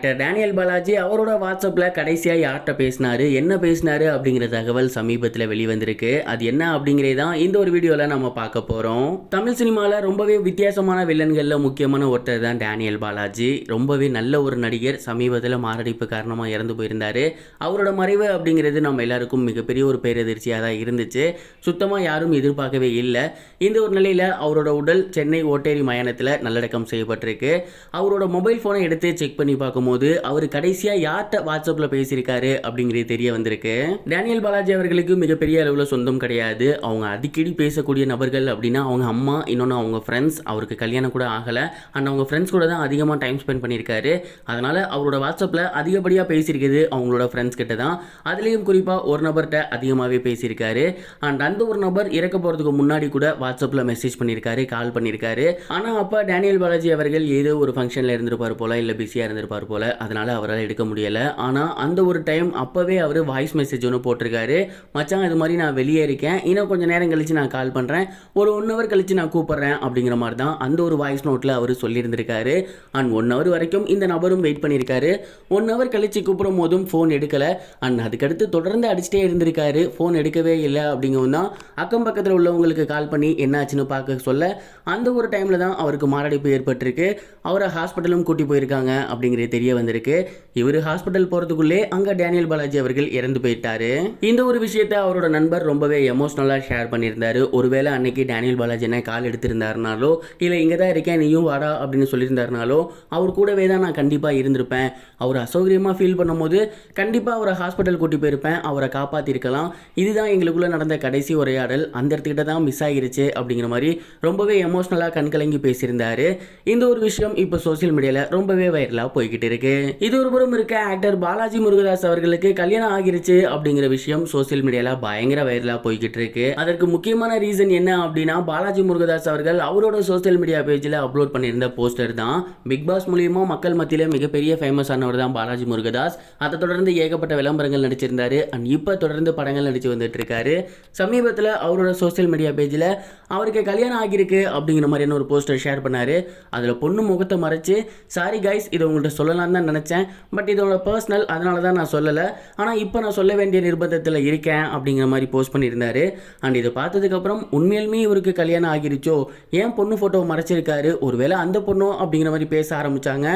Actor Daniel Balaji அவரோட வாட்ஸ்அப்பில் கடைசியாக யார்கிட்ட பேசினாரு, என்ன பேசினாரு அப்படிங்கிற தகவல் சமீபத்தில் வெளிவந்திருக்கு. அது என்ன அப்படிங்கிறது தான் இந்த ஒரு வீடியோவில் நம்ம பார்க்க போகிறோம். தமிழ் சினிமாவில் ரொம்பவே வித்தியாசமான வில்லன்களில் முக்கியமான ஒருத்தர் தான் டேனியல் பாலாஜி. ரொம்பவே நல்ல ஒரு நடிகர். சமீபத்தில் மாரடைப்பு காரணமாக இறந்து போயிருந்தார். அவரோட மறைவு அப்படிங்கிறது நம்ம எல்லாருக்கும் மிகப்பெரிய ஒரு பேரதிர்ச்சியாக தான் இருந்துச்சு. சுத்தமாக யாரும் எதிர்பார்க்கவே இல்லை. இந்த ஒரு நிலையில் அவரோட உடல் சென்னை ஓட்டேரி மயானத்தில் நல்லடக்கம் செய்யப்பட்டிருக்கு. அவரோட மொபைல் ஃபோனை எடுத்து செக் பண்ணி பார்க்கும்போது அவர் கடைசியாக யார்கிட்ட வாட்ஸ்அப்பில் பேசியிருக்காரு அப்படிங்கிறது தெரிய வந்திருக்கு. டேனியல் பாலாஜி அவர்களுக்கு மிகப்பெரிய அளவில் சொந்தம் கிடையாது. அவங்க அடிக்கடி பேசக்கூடிய நபர்கள் அப்படின்னா அவங்க அம்மா, இன்னொன்று அவங்க ஃப்ரெண்ட்ஸ். அவருக்கு கல்யாணம் கூட ஆகலை. அண்ட் அவங்க ஃப்ரெண்ட்ஸ் கூட தான் அதிகமாக டைம் ஸ்பெண்ட் பண்ணியிருக்காரு. அதனால் அவரோட வாட்ஸ்அப்பில் அதிகப்படியாக பேசியிருக்குது அவங்களோட ஃப்ரெண்ட்ஸ் கிட்ட தான். அதுலேயும் குறிப்பாக ஒரு நபர்கிட்ட அதிகமாகவே பேசியிருக்காரு. அண்ட் அந்த ஒரு நபர் இறக்க போகிறதுக்கு முன்னாடி கூட வாட்ஸ்அப்பில் மெசேஜ் பண்ணியிருக்காரு, கால் பண்ணியிருக்காரு. ஆனால் அப்போ டேனியல் பாலாஜி அவர்கள் ஏதோ ஒரு ஃபங்க்ஷனில் இருந்திருப்பார் போல, இல்லை பிஸியாக இருந்திருப்பார் போல. அதனால் அவரால் எடுக்க முடியலை. ஆனால் அந்த ஒரு டைம் அப்போவே அவர் வாய்ஸ் மெசேஜ் ஒன்று போட்டிருக்காரு. மச்சான், இது மாதிரி நான் வெளியே இருக்கேன், இன்னும் கொஞ்சம் நேரம் கழித்து நான் கால் பண்ணுறேன், ஒரு 1 hour கழித்து நான் கூப்பிட்றேன் அப்படிங்கிற மாதிரி தான் அந்த ஒரு வாய்ஸ் நோட்டில் அவர் சொல்லியிருந்திருக்காரு. அண்ட் 1 hour வரைக்கும் இந்த நபரும் வெயிட் பண்ணியிருக்காரு. 1 hour கழித்து கூப்பிடும் போதும் ஃபோன் எடுக்கலை. அண்ட் அதுக்கடுத்து தொடர்ந்து அடிச்சுட்டே இருந்திருக்காரு. ஃபோன் எடுக்கவே இல்லை. அப்படிங்கவும் தான் அக்கம் பக்கத்தில் உள்ளவங்களுக்கு கால் பண்ணி என்னாச்சுன்னு பார்க்க சொல்ல அந்த ஒரு டைமில் தான் அவருக்கு மாரடைப்பு ஏற்பட்டிருக்கு. அவரை ஹாஸ்பிட்டலும் கூட்டி போயிருக்காங்க அப்படிங்கிறது தெரிய வந்திருக்கு. இவர் ஹாஸ்பிட்டல் போகிறதுக்குள்ளே அங்கே டேனியல் பாலாஜி அவர்கள் இறந்து போயிட்டாரு. இந்த ஒரு விஷயத்தை அவரோட நண்பர் ரொம்பவே எமோஷ்னலாக ஷேர் பண்ணியிருந்தாரு. ஒருவேளை அன்னைக்கு டேனியல் பாலாஜி என்ன கால் எடுத்திருந்தாருனாலோ, இல்லை இங்கே தான் இருக்கேன் நீயும் வாடா அப்படின்னு சொல்லியிருந்தாருனாலோ, அவர் கூடவே தான் நான் கண்டிப்பாக இருந்திருப்பேன். அவர் அசௌகரியமாக ஃபீல் பண்ணும்போது கண்டிப்பாக அவரை ஹாஸ்பிட்டல் கூட்டி போயிருப்பேன், அவரை காப்பாற்றிருக்கலாம். இதுதான் எங்களுக்குள்ளே நடந்த கடைசி உரையாடல், அந்த இடத்துக்கிட்ட தான் மிஸ் ஆகிருச்சு அப்படிங்கிற மாதிரி ரொம்பவே எமோஷ்னலாக கண்கலங்கி பேசியிருந்தாரு. இந்த ஒரு விஷயம் இப்போ சோசியல் மீடியாவில் ரொம்பவே வைரலாக போய்கிட்டு இருக்கு. இது ஒரு புறம் இருக்க, ஆக்டர் பாலாஜி முருகதாஸ் அவர்களுக்கு கல்யாணம் ஆகிருச்சு அப்படிங்கிற விஷயம் சோசியல் மீடியாவில் பயங்கர வைரலாக போய்கிட்டு இருக்கு. அதற்கு முக்கியமான ரீசன் என்ன அப்படின்னா, பாலாஜி முருகதாஸ் அவர்கள் அவரோட சோசியல் மீடியா பேஜில் அப்லோட் பண்ணியிருந்த போஸ்டர் தான். பிக் பாஸ் மூலியமா மக்கள் மத்தியில் மிகப்பெரிய ஃபேமஸ் ஆனவர் தான் பாலாஜி முருகதாஸ். அதை தொடர்ந்து ஏகப்பட்ட விளம்பரங்கள் நடிச்சிருந்தாரு. அண்ட் இப்போ தொடர்ந்து படங்கள் நடிச்சு வந்துட்டு இருக்காரு. சமீபத்தில் அவரோட சோசியல் மீடியா பேஜில் அவருக்கு கல்யாணம் ஆகியிருக்கு அப்படிங்கிற மாதிரியான ஒரு போஸ்டர் ஷேர் பண்ணாரு. அதில் பொண்ணு முகத்தை மறைச்சு, சாரி கைஸ், இதை உங்கள்கிட்ட சொல்லலாம்னு தான் நினச்சேன், பட் இதோட பர்சனல், அதனால தான் நான் சொல்லலை, ஆனால் இப்போ நான் சொல்ல வேண்டிய நிர்பந்தத்தில் இருக்கேன் அப்படிங்கிற மாதிரி போஸ்ட் பண்ணியிருந்தாரு. அண்ட் இதை பார்த்ததுக்கப்புறம் உண்மையிலுமே இவருக்கு கல்யாணம் ஆகிருச்சோ, ஏன் பொண்ணு ஃபோட்டோவை மறைச்சிருக்காரு, ஒருவேளை அந்த பொண்ணோ அப்படிங்கிற மாதிரி பேச ஆரம்பித்தாங்க.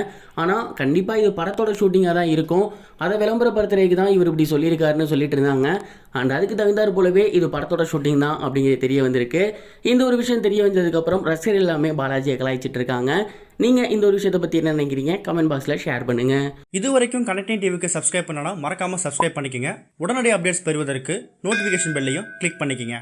ஆனால் கண்டிப்பாக இது படத்தோட ஷூட்டிங்காக தான் இருக்கும், அதை விளம்பரப்படுத்துறதுக்கு தான் இவர் இப்படி சொல்லியிருக்காருன்னு சொல்லிட்டு இருந்தாங்க. அண்ட் அதுக்கு தகுந்தார் போலவே இது படத்தோட ஷூட்டிங் தான் அப்படிங்கிறது தெரிய வந்திருக்கு. இந்த ஒரு விஷயம் தெரிய வந்ததுக்கப்புறம் ரசிகர்கள் எல்லாமே பாலாஜியை கலாய்ச்சிட்டு இருக்காங்க. நீங்கள் இந்த ஒரு விஷயத்தை பற்றி என்ன நினைக்கிறீங்க? கமெண்ட் பாக்ஸில் ஷேர் பண்ணுங்கள். இது வரைக்கும் கனெக்டிங் டிவிக்கு சப்ஸ்கிரைப் பண்ணனா மறக்காமல் சப்ஸ்கிரைப் பண்ணிக்கங்க. உடனடி அப்டேட்ஸ் பெறுவதற்கு நோட்டிஃபிகேஷன் பெல்லையும் கிளிக் பண்ணிக்கங்க.